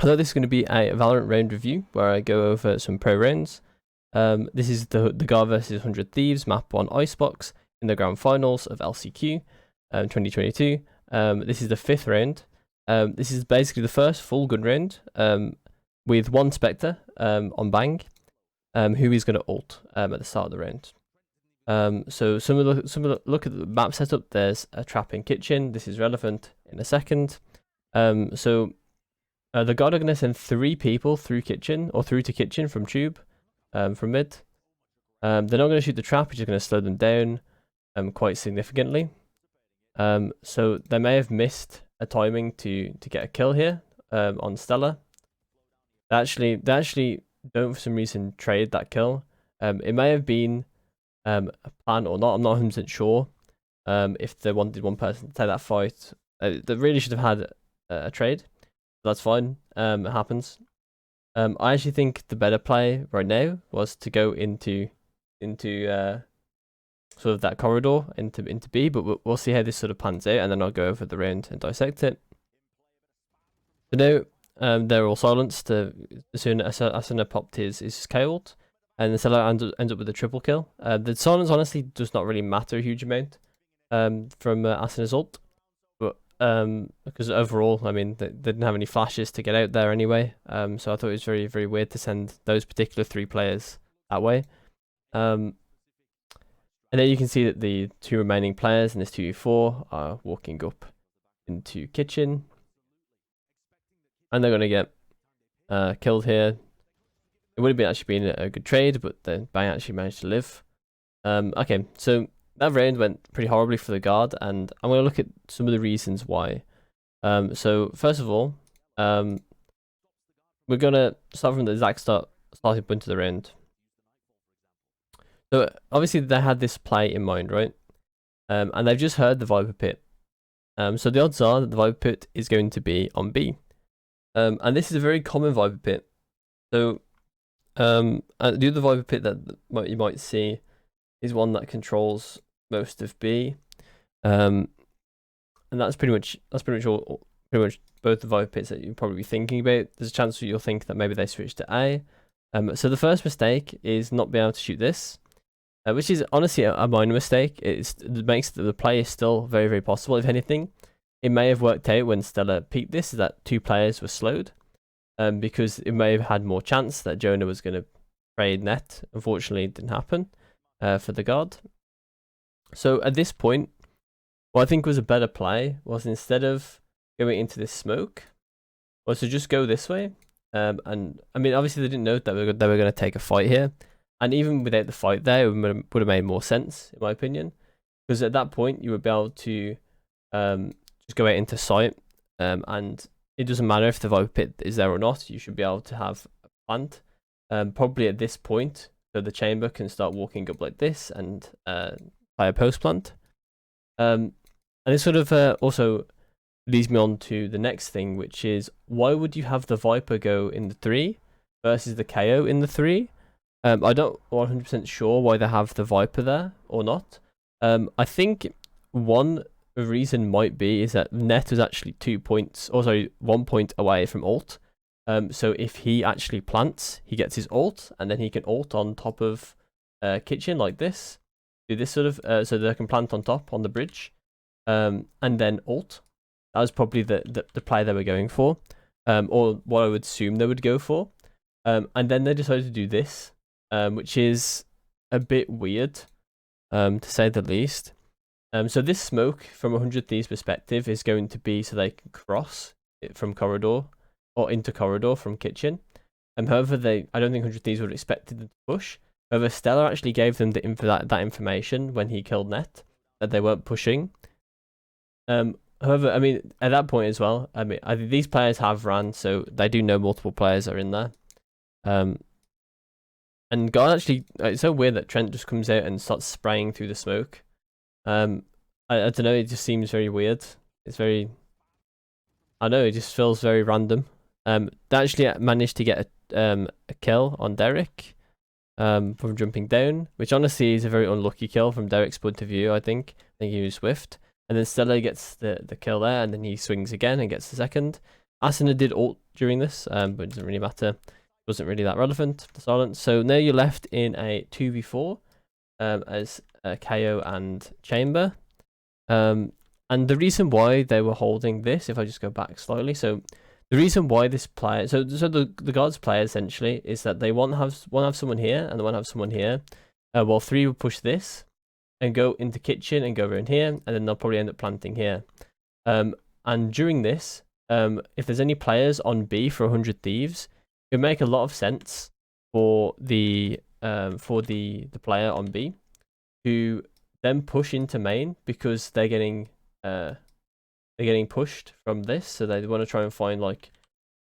Hello, this is going to be a Valorant round review where I go over some pro rounds. This is the Guard vs 100 Thieves map on Icebox in the grand finals of LCQ 2022. This is the 5th round. This is basically the first full gun round with one Spectre on Bang, who is going to ult at the start of the round. So some of the look at the map setup. There's a trap in kitchen. This is relevant in a second. The Guard are going to send 3 people through kitchen or through to kitchen from tube, from mid. They're not going to shoot the trap, which is going to slow them down quite significantly. So they may have missed a timing to get a kill here on Stella. They actually don't for some reason trade that kill. It may have been a plan or not. I'm not 100% sure. If they wanted one person to take that fight, they really should have had a trade. That's fine. It happens. I actually think the better play right now was to go into sort of that corridor into B, but we'll see how this sort of pans out, and then I'll go over the round and dissect it. So now they're all silenced. As soon as Asuna popped his K-ult, and the seller ends up with a triple kill. The silence honestly does not really matter a huge amount from Asuna's ult. Because overall, I mean, they didn't have any flashes to get out there anyway. So I thought it was very, very weird to send those particular 3 players that way. And then you can see that the 2 remaining players in this 2v4 are walking up into kitchen, and they're going to get killed here. It would have actually been a good trade, but then Bang actually managed to live. Okay, so that round went pretty horribly for the Guard, and I'm going to look at some of the reasons why. So first of all, we're going to start from the exact starting point of the round. So obviously they had this play in mind, right? And they've just heard the Viper Pit. So the odds are that the Viper Pit is going to be on B. And this is a very common Viper Pit. So the other Viper Pit that you might see is one that controls most of B, and that's pretty much both the Viper Pits that you'll probably be thinking about. There's a chance that you'll think that maybe they switched to A. So the first mistake is not being able to shoot this, which is honestly a minor mistake. It makes the play is still very, very possible. If anything, it may have worked out when Stella peaked this, is that 2 players were slowed, because it may have had more chance that Jonah was going to trade net. Unfortunately, it didn't happen for the Guard. So at this point, what I think was a better play was, instead of going into this smoke, was to just go this way. And I mean, obviously they didn't know that they were going to take a fight here, and even without the fight there, it would have made more sense in my opinion, because at that point you would be able to just go out into sight, and it doesn't matter if the Viper Pit is there or not. You should be able to have a plant, probably at this point, so the chamber can start walking up like this and by a post plant. And this sort of also leads me on to the next thing, which is, why would you have the Viper go in the 3 versus the KO in the 3? I don't 100% sure why they have the Viper there or not. I think one reason might be is that Net was actually 2 points, or sorry, 1 point away from ult. So if he actually plants, he gets his ult, and then he can ult on top of kitchen like this. Do this sort of so they can plant on top on the bridge, and then ult. That was probably the play they were going for, or what I would assume they would go for. And then they decided to do this, which is a bit weird, to say the least. So this smoke from 100 Thieves perspective is going to be so they can cross it from corridor or into corridor from kitchen. However, I don't think 100 Thieves would have expected them to push. However, Stella actually gave them that information when he killed Net, that they weren't pushing. However, I mean, at that point as well, I mean, these players have ran, so they do know multiple players are in there. And God actually, it's so weird that Trent just comes out and starts spraying through the smoke. I don't know, it just seems very weird. It's very, I know, it just feels very random. They actually managed to get a kill on Derek from jumping down, which honestly is a very unlucky kill from Derek's point of view. I think he was swift, and then Stella gets the kill there, and then he swings again and gets the second. Asuna did ult during this, but it doesn't really matter. It wasn't really that relevant, the silence. So now you're left in a 2v4 as KO and Chamber. And the reason why they were holding this, if I just go back slightly, so the reason why this player, so the Gods play essentially is that they want to have someone here and they want to have someone here. While 3 will push this and go into kitchen and go around here, and then they'll probably end up planting here. And during this, if there's any players on B for 100 Thieves, it would make a lot of sense for the player on B to then push into main, because they're getting pushed from this, so they want to try and find like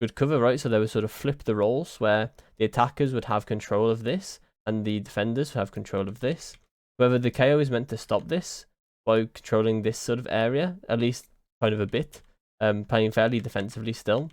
good cover, right? So they would sort of flip the roles where the attackers would have control of this and the defenders would have control of this. However, the KO is meant to stop this by controlling this sort of area, at least kind of a bit, playing fairly defensively still.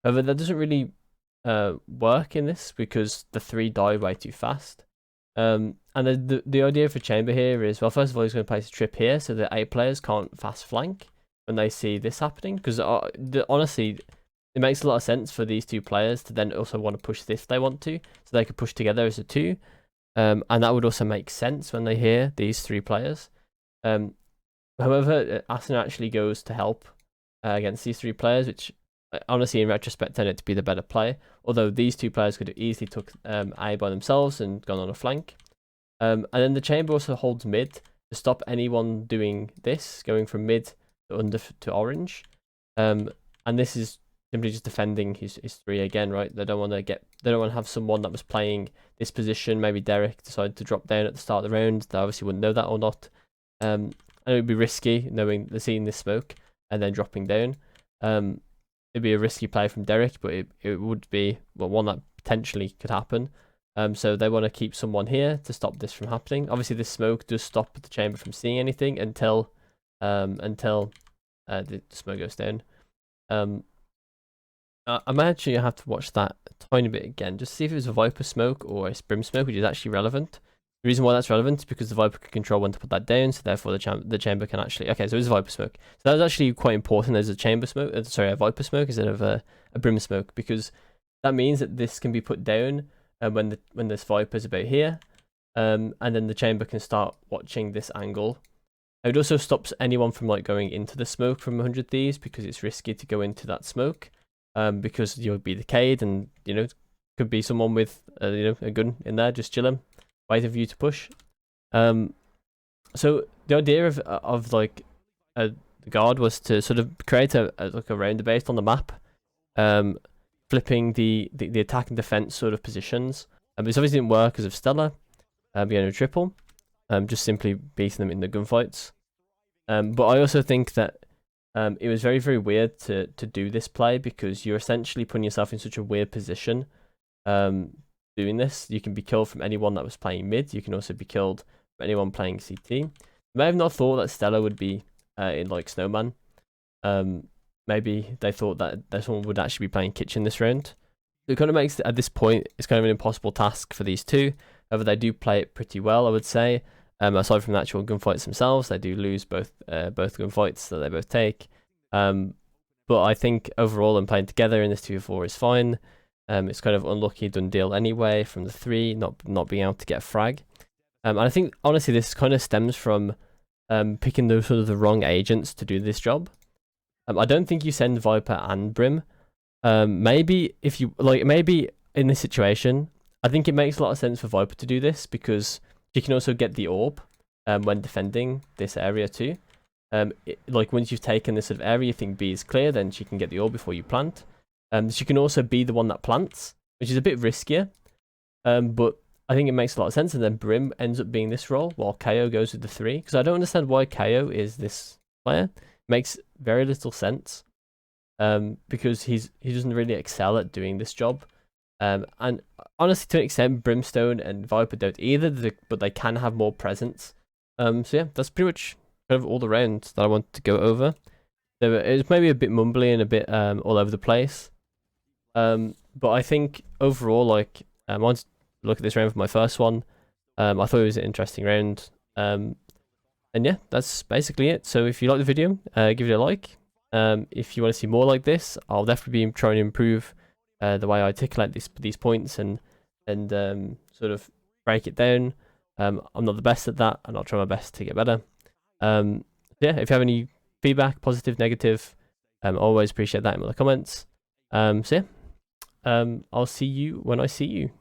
However, that doesn't really work in this because the 3 die way too fast. And the idea for Chamber here is, well, first of all, he's going to place a trip here so that 8 players can't fast flank when they see this happening, because honestly, it makes a lot of sense for these 2 players to then also want to push this if they want to, so they could push together as a 2. And that would also make sense when they hear these 3 players. However, Asuna actually goes to help against these 3 players, which honestly, in retrospect, tended to be the better play. Although these 2 players could have easily took A by themselves and gone on a flank. And then the Chamber also holds mid to stop anyone doing this, going from mid to under to orange. And this is simply just defending his 3 again, right? They don't want to have someone that was playing this position. Maybe Derek decided to drop down at the start of the round. They obviously wouldn't know that or not. And it would be risky knowing they're seeing this smoke and then dropping down. It'd be a risky play from Derek, but it would be, well, one that potentially could happen. So they want to keep someone here to stop this from happening. Obviously, this smoke does stop the Chamber from seeing anything until the smoke goes down. I might actually have to watch that a tiny bit again, just to see if it was a Viper smoke or a Brim smoke, which is actually relevant. The reason why that's relevant is because the Viper can control when to put that down, so therefore the Chamber can actually... Okay, so it's a Viper smoke. So that was actually quite important. There's a Chamber smoke, a Viper smoke instead of a Brim smoke, because that means that this can be put down when this Viper's about here, and then the Chamber can start watching this angle. It also stops anyone from like going into the smoke from 100 Thieves, because it's risky to go into that smoke, because you'll be decayed, and could be someone with a gun in there just chilling, waiting for you to push. So the idea of like the guard was to sort of create a roundabout on the map, flipping the attack and defense sort of positions. This obviously didn't work because of Stella getting a triple, just simply beating them in the gunfights. But I also think that it was very, very weird to do this play, because you're essentially putting yourself in such a weird position doing this. You can be killed from anyone that was playing mid. You can also be killed from anyone playing CT. You may have not thought that Stella would be in like Snowman. Maybe they thought that someone would actually be playing Kitchen this round. So it kind of makes, at this point, it's kind of an impossible task for these 2. However, they do play it pretty well, I would say. Aside from the actual gunfights themselves, they do lose both gunfights that they both take. But I think overall, them playing together in this 2v4 is fine. It's kind of unlucky done deal anyway from the 3 not being able to get a frag. And I think honestly this kind of stems from picking those sort of the wrong agents to do this job. I don't think you send Viper and Brim. Maybe if you maybe in this situation, I think it makes a lot of sense for Viper to do this, because she can also get the orb when defending this area too. Like once you've taken this sort of area, you think B is clear, then she can get the orb before you plant. She can also be the one that plants, which is a bit riskier. But I think it makes a lot of sense. And then Brim ends up being this role while KO goes with the 3. Because I don't understand why KO is this player. It makes very little sense. Because he doesn't really excel at doing this job. And honestly, to an extent, Brimstone and Viper don't either, but they can have more presence. So yeah, that's pretty much kind of all the rounds that I wanted to go over. It was maybe a bit mumbly and a bit all over the place. But I think overall, like, I wanted to look at this round for my first one. I thought it was an interesting round. And yeah, that's basically it. So if you like the video, give it a like. If you want to see more like this, I'll definitely be trying to improve the way I articulate these points and sort of break it down. I'm not the best at that, and I'll try my best to get better. Yeah, if you have any feedback, positive, negative, always appreciate that in the comments. So yeah, I'll see you when I see you.